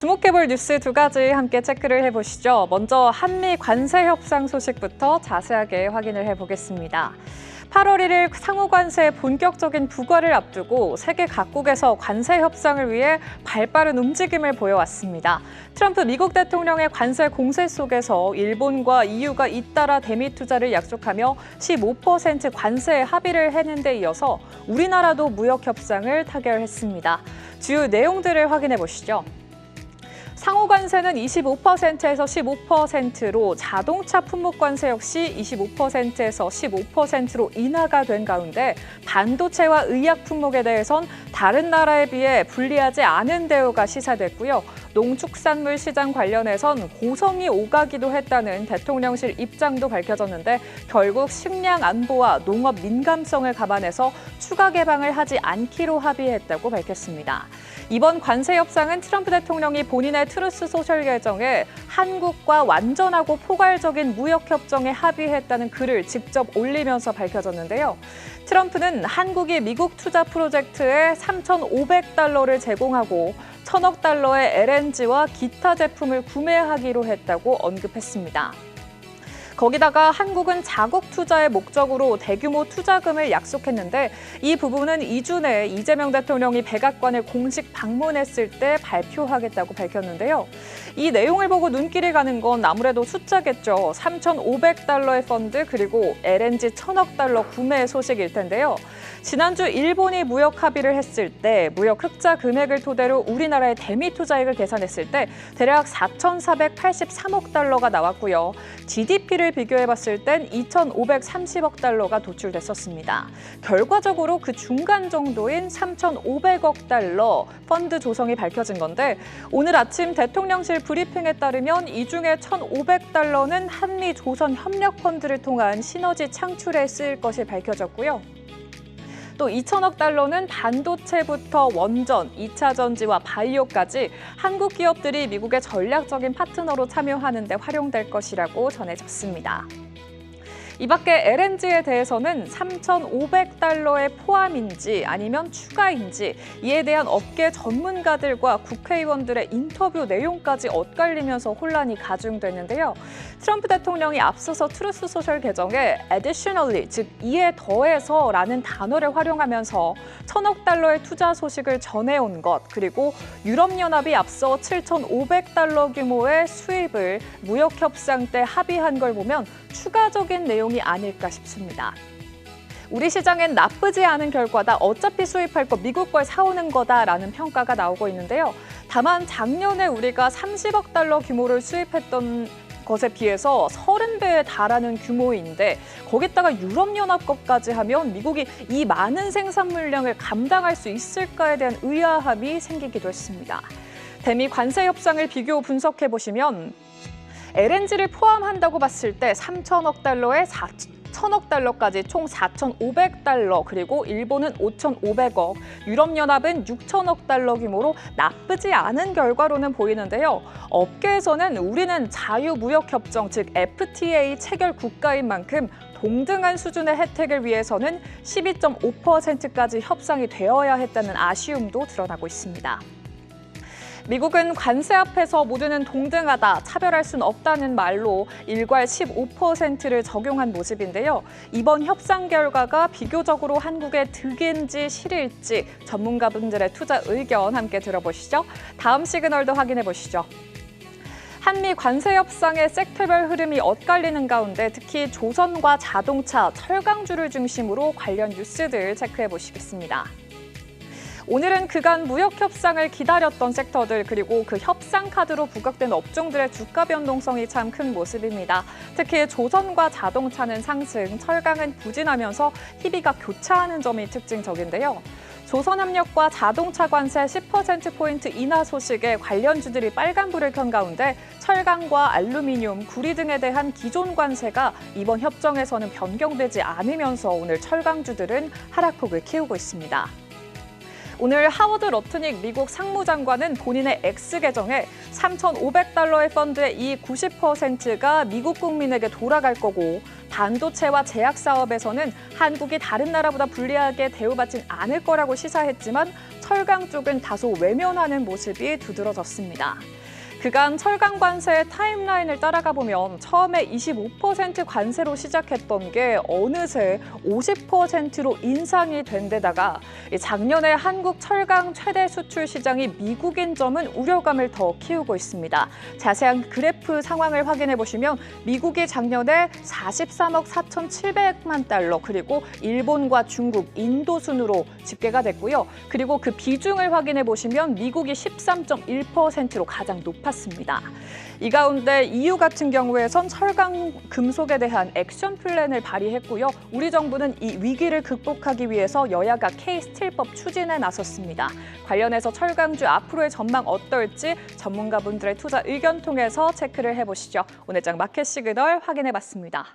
주목해볼 뉴스 두 가지 함께 체크를 해보시죠. 먼저 한미 관세 협상 소식부터 자세하게 확인을 해보겠습니다. 8월 1일 상호 관세의 본격적인 부과를 앞두고 세계 각국에서 관세 협상을 위해 발빠른 움직임을 보여왔습니다. 트럼프 미국 대통령의 관세 공세 속에서 일본과 EU가 잇따라 대미 투자를 약속하며 15% 관세에 합의를 했는 데 이어서 우리나라도 무역 협상을 타결했습니다. 주요 내용들을 확인해 보시죠. 상호 관세는 25%에서 15%로 자동차 품목 관세 역시 25%에서 15%로 인하가 된 가운데 반도체와 의약 품목에 대해선 다른 나라에 비해 불리하지 않은 대우가 시사됐고요. 농축산물 시장 관련해선 고성이 오가기도 했다는 대통령실 입장도 밝혀졌는데 결국 식량 안보와 농업 민감성을 감안해서 추가 개방을 하지 않기로 합의했다고 밝혔습니다. 이번 관세 협상은 트럼프 대통령이 본인의 트루스 소셜 계정에 한국과 완전하고 포괄적인 무역 협정에 합의했다는 글을 직접 올리면서 밝혀졌는데요. 트럼프는 한국이 미국 투자 프로젝트에 3,500달러를 제공하고 1,000억 달러의 LNG와 기타 제품을 구매하기로 했다고 언급했습니다. 거기다가 한국은 자국 투자의 목적으로 대규모 투자금을 약속했는데 이 부분은 2주 내에 이재명 대통령이 백악관을 공식 방문했을 때 발표하겠다고 밝혔는데요. 이 내용을 보고 눈길이 가는 건 아무래도 숫자겠죠. 3,500달러의 펀드 그리고 LNG 1,000억 달러 구매 소식일 텐데요. 지난주 일본이 무역 합의를 했을 때 무역 흑자 금액을 토대로 우리나라의 대미 투자액을 계산했을 때 대략 4,483억 달러가 나왔고요. GDP를 비교해봤을 땐 2,530억 달러가 도출됐었습니다. 결과적으로 그 중간 정도인 3,500억 달러 펀드 조성이 밝혀진 건데 오늘 아침 대통령실 브리핑에 따르면 이 중에 1,500달러는 한미 조선 협력 펀드를 통한 시너지 창출에 쓰일 것이 밝혀졌고요. 또 2,000억 달러는 반도체부터 원전, 2차 전지와 바이오까지 한국 기업들이 미국의 전략적인 파트너로 참여하는 데 활용될 것이라고 전해졌습니다. 이 밖에 LNG에 대해서는 3,500달러의 포함인지 아니면 추가인지 이에 대한 업계 전문가들과 국회의원들의 인터뷰 내용까지 엇갈리면서 혼란이 가중됐는데요. 트럼프 대통령이 앞서서 트루스 소셜 계정에 additionally, 즉 이에 더해서라는 단어를 활용하면서 1,000억 달러의 투자 소식을 전해온 것, 그리고 유럽연합이 앞서 7,500달러 규모의 수입을 무역협상 때 합의한 걸 보면 추가적인 내용이 아닐까 싶습니다. 우리 시장엔 나쁘지 않은 결과다. 어차피 수입할 거 미국 걸 사오는 거다라는 평가가 나오고 있는데요. 다만 작년에 우리가 30억 달러 규모를 수입했던 것에 비해서 30배에 달하는 규모인데 거기다가 유럽연합 것까지 하면 미국이 이 많은 생산 물량을 감당할 수 있을까에 대한 의아함이 생기기도 했습니다. 대미 관세 협상을 비교 분석해 보시면 LNG를 포함한다고 봤을 때 3,000억 달러에 1,000억 달러까지 총 4,500달러, 그리고 일본은 5,500억, 유럽연합은 6,000억 달러 규모로 나쁘지 않은 결과로는 보이는데요. 업계에서는 우리는 자유무역협정, 즉 FTA 체결 국가인 만큼 동등한 수준의 혜택을 위해서는 12.5%까지 협상이 되어야 했다는 아쉬움도 드러나고 있습니다. 미국은 관세 앞에서 모두는 동등하다, 차별할 순 없다는 말로 일괄 15%를 적용한 모습인데요. 이번 협상 결과가 비교적으로 한국에 득인지 실일지 전문가분들의 투자 의견 함께 들어보시죠. 다음 시그널도 확인해 보시죠. 한미 관세 협상의 섹터별 흐름이 엇갈리는 가운데 특히 조선과 자동차, 철강주를 중심으로 관련 뉴스들 체크해 보시겠습니다. 오늘은 그간 무역 협상을 기다렸던 섹터들 그리고 그 협상 카드로 부각된 업종들의 주가 변동성이 참 큰 모습입니다. 특히 조선과 자동차는 상승, 철강은 부진하면서 희비가 교차하는 점이 특징적인데요. 조선압력과 자동차 관세 10%포인트 인하 소식에 관련주들이 빨간불을 켠 가운데 철강과 알루미늄, 구리 등에 대한 기존 관세가 이번 협정에서는 변경되지 않으면서 오늘 철강주들은 하락폭을 키우고 있습니다. 오늘 하워드 러트닉 미국 상무장관은 본인의 X 계정에 3,500달러의 펀드의 이익 90%가 미국 국민에게 돌아갈 거고 반도체와 제약 사업에서는 한국이 다른 나라보다 불리하게 대우받진 않을 거라고 시사했지만 철강 쪽은 다소 외면하는 모습이 두드러졌습니다. 그간 철강 관세의 타임라인을 따라가 보면 처음에 25% 관세로 시작했던 게 어느새 50%로 인상이 된 데다가 작년에 한국 철강 최대 수출 시장이 미국인 점은 우려감을 더 키우고 있습니다. 자세한 그래프 상황을 확인해 보시면 미국이 작년에 43억 4,700만 달러 그리고 일본과 중국, 인도 순으로 집계가 됐고요. 그리고 그 비중을 확인해 보시면 미국이 13.1%로 가장 높았습니다. 이 가운데 EU 같은 경우에선 철강 금속에 대한 액션 플랜을 발의했고요. 우리 정부는 이 위기를 극복하기 위해서 여야가 K-스틸법 추진에 나섰습니다. 관련해서 철강주 앞으로의 전망 어떨지 전문가분들의 투자 의견 통해서 체크를 해보시죠. 오늘 장 마켓 시그널 확인해봤습니다.